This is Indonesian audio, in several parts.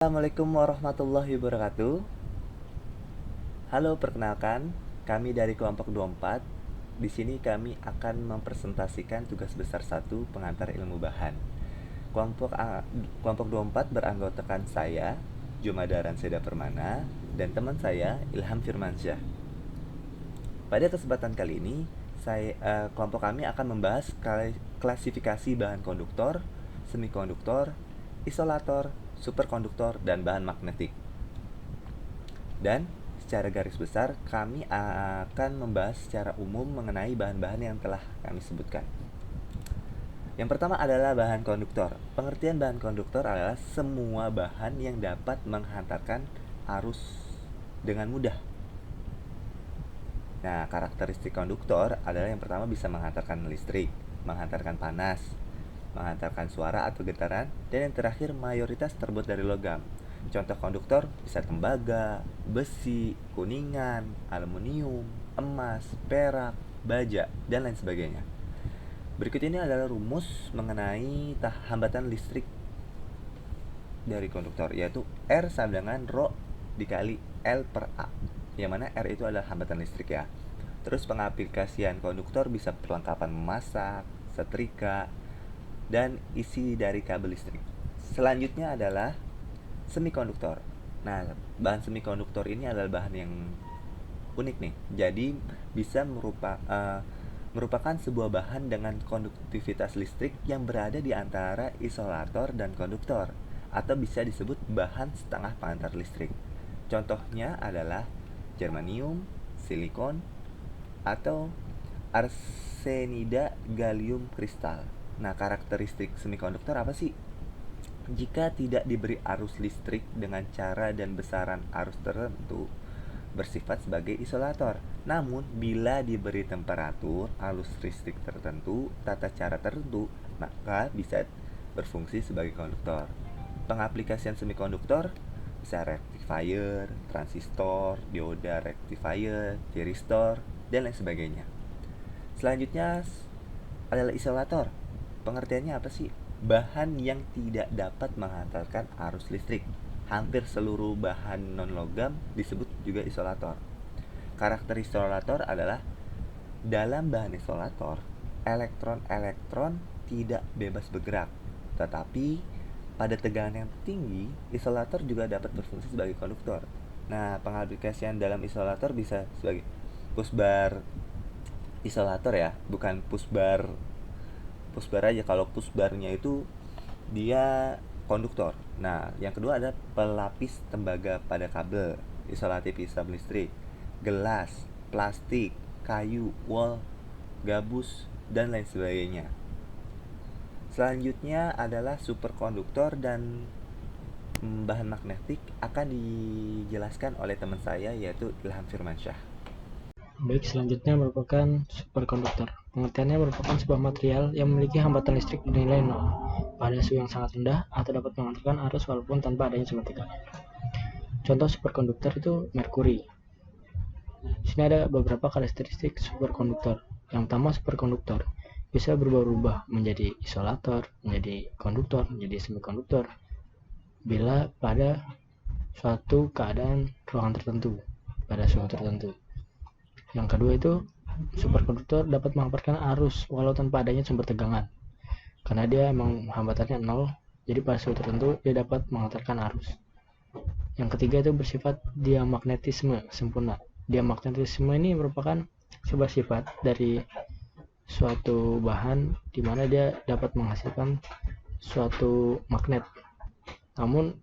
Assalamualaikum warahmatullahi wabarakatuh. Halo, perkenalkan, kami dari kelompok 24. Di sini kami akan mempresentasikan tugas besar 1 pengantar ilmu bahan. Kelompok 24 beranggotakan saya, Jumadaran Seda Permana, dan teman saya, Ilham Firmansyah. Pada kesempatan kali ini, kelompok kami akan membahas klasifikasi bahan konduktor, semikonduktor, isolator, superkonduktor, dan bahan magnetik. Dan secara garis besar, kami akan membahas secara umum mengenai bahan-bahan yang telah kami sebutkan. Yang pertama adalah bahan konduktor. Pengertian bahan konduktor adalah semua bahan yang dapat menghantarkan arus dengan mudah. Nah, karakteristik konduktor adalah yang pertama bisa menghantarkan listrik, menghantarkan panas, menghantarkan suara atau getaran, dan yang terakhir mayoritas terbuat dari logam. Contoh konduktor bisa tembaga, besi, kuningan, aluminium, emas, perak, baja, dan lain sebagainya. Berikut ini adalah rumus mengenai hambatan listrik dari konduktor, yaitu R sama dengan Rho dikali L per A, yang mana R itu adalah hambatan listrik ya. Terus pengaplikasian konduktor bisa perlengkapan memasak, setrika, dan isi dari kabel listrik. Selanjutnya adalah semikonduktor. Nah, bahan semikonduktor ini adalah bahan yang unik nih. Jadi bisa merupakan sebuah bahan dengan konduktivitas listrik yang berada di antara isolator dan konduktor, atau bisa disebut bahan setengah pengantar listrik. Contohnya adalah germanium, silikon, atau arsenida gallium kristal. Nah, karakteristik semikonduktor apa sih? Jika tidak diberi arus listrik dengan cara dan besaran arus tertentu, bersifat sebagai isolator. Namun, bila diberi temperatur, arus listrik tertentu, tata cara tertentu, maka bisa berfungsi sebagai konduktor. Pengaplikasian semikonduktor bisa rectifier, transistor, dioda rectifier, thyristor, dan lain sebagainya. Selanjutnya adalah isolator. Pengertiannya apa sih? Bahan yang tidak dapat menghantarkan arus listrik. Hampir seluruh bahan non-logam disebut juga isolator. Karakter isolator adalah dalam bahan isolator, elektron-elektron tidak bebas bergerak. Tetapi pada tegangan yang tinggi, isolator juga dapat berfungsi sebagai konduktor. Nah, pengaplikasian dalam isolator bisa sebagai pusbar isolator ya, bukan pusbar aja. Kalau pusbarnya itu dia konduktor. Nah, yang kedua ada pelapis tembaga pada kabel, isolatif sistem listrik, gelas, plastik, kayu, wol, gabus, dan lain sebagainya. Selanjutnya adalah superkonduktor dan bahan magnetik akan dijelaskan oleh teman saya, yaitu Ilham Firmansyah. Baik, selanjutnya merupakan superkonduktor. Pengertiannya merupakan sebuah material yang memiliki hambatan listrik bernilai 0 pada suhu yang sangat rendah atau dapat mengantarkan arus walaupun tanpa adanya sumber tekanan. Contoh superkonduktor itu merkuri. Di sini ada beberapa karakteristik superkonduktor. Yang pertama, superkonduktor bisa berubah-ubah menjadi isolator, menjadi konduktor, menjadi semikonduktor bila pada suatu keadaan ruangan tertentu, pada suhu tertentu. Yang kedua itu, superkonduktor dapat mengaparkan arus walau tanpa adanya sumber tegangan, karena dia emang hambatannya 0, jadi pada suhu tertentu dia dapat mengantarkan arus. Yang ketiga itu bersifat diamagnetisme sempurna. Diamagnetisme ini merupakan sebuah sifat dari suatu bahan di mana dia dapat menghasilkan suatu magnet. Namun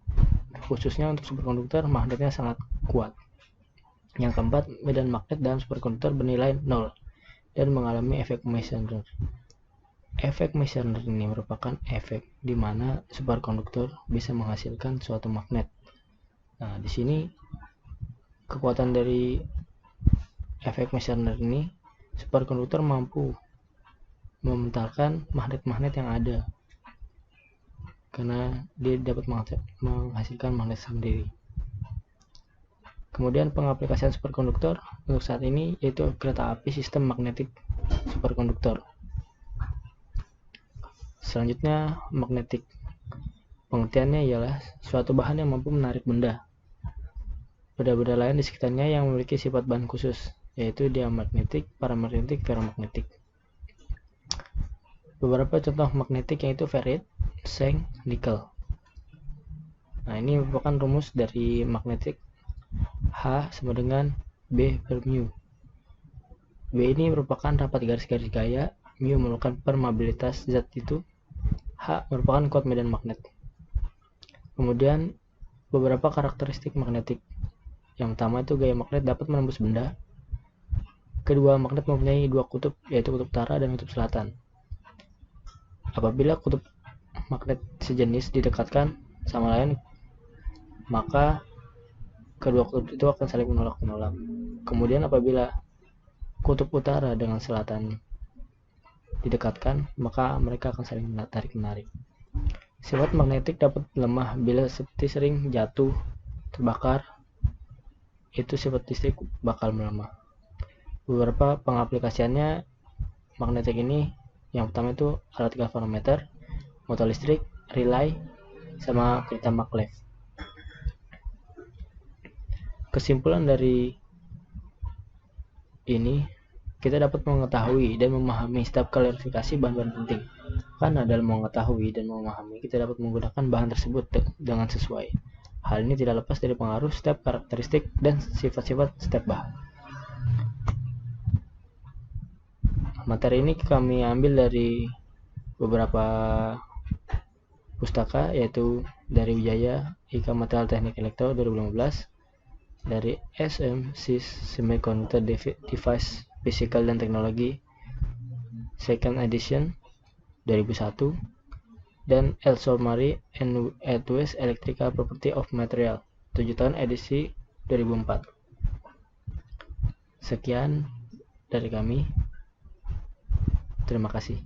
khususnya untuk superkonduktor, magnetnya sangat kuat. Yang keempat, medan magnet dalam superkonduktor bernilai 0 dan mengalami efek Meissner. Efek Meissner ini merupakan efek di mana superkonduktor bisa menghasilkan suatu magnet. Nah, di sini kekuatan dari efek Meissner ini, superkonduktor mampu mementalkan magnet-magnet yang ada karena dia dapat menghasilkan magnet sendiri. Kemudian pengaplikasian superkonduktor untuk saat ini yaitu kereta api sistem magnetik superkonduktor. Selanjutnya magnetik. Pengertiannya ialah suatu bahan yang mampu menarik benda. Benda-benda lain di sekitarnya yang memiliki sifat bahan khusus, yaitu diamagnetik, paramagnetik, ferromagnetik. Beberapa contoh magnetik yaitu ferit, zinc, nikel. Nah, ini merupakan rumus dari magnetik. H sama dengan B per mu. B ini merupakan rapat garis-garis gaya, mu merupakan permeabilitas zat itu, H merupakan kuat medan magnet. Kemudian beberapa karakteristik magnetik. Yang pertama itu gaya magnet dapat menembus benda. Kedua, magnet mempunyai dua kutub, yaitu kutub utara dan kutub selatan. Apabila kutub magnet sejenis didekatkan sama lain, maka kedua kutub itu akan saling menolak-menolak. Kemudian apabila kutub utara dengan selatan didekatkan, maka mereka akan saling tarik-menarik. Sifat magnetik dapat lemah bila seperti sering jatuh, terbakar, itu sifat listrik bakal melemah. Beberapa pengaplikasiannya magnetik ini, yang pertama itu alat galvanometer, motor listrik, relay, sama kereta maglev. Kesimpulan dari ini, kita dapat mengetahui dan memahami setiap klarifikasi bahan-bahan penting. Karena dalam mengetahui dan memahami, kita dapat menggunakan bahan tersebut dengan sesuai. Hal ini tidak lepas dari pengaruh setiap karakteristik dan sifat-sifat setiap bahan. Materi ini kami ambil dari beberapa pustaka, yaitu dari Wijaya IK Material Teknik Elektro 2015, dari SMC Semiconductor Device Physical dan Teknologi Second Edition 2001, dan El Solmari and Edwes Electrical Property of Material 7 tahun edisi 2004. Sekian dari kami. Terima kasih.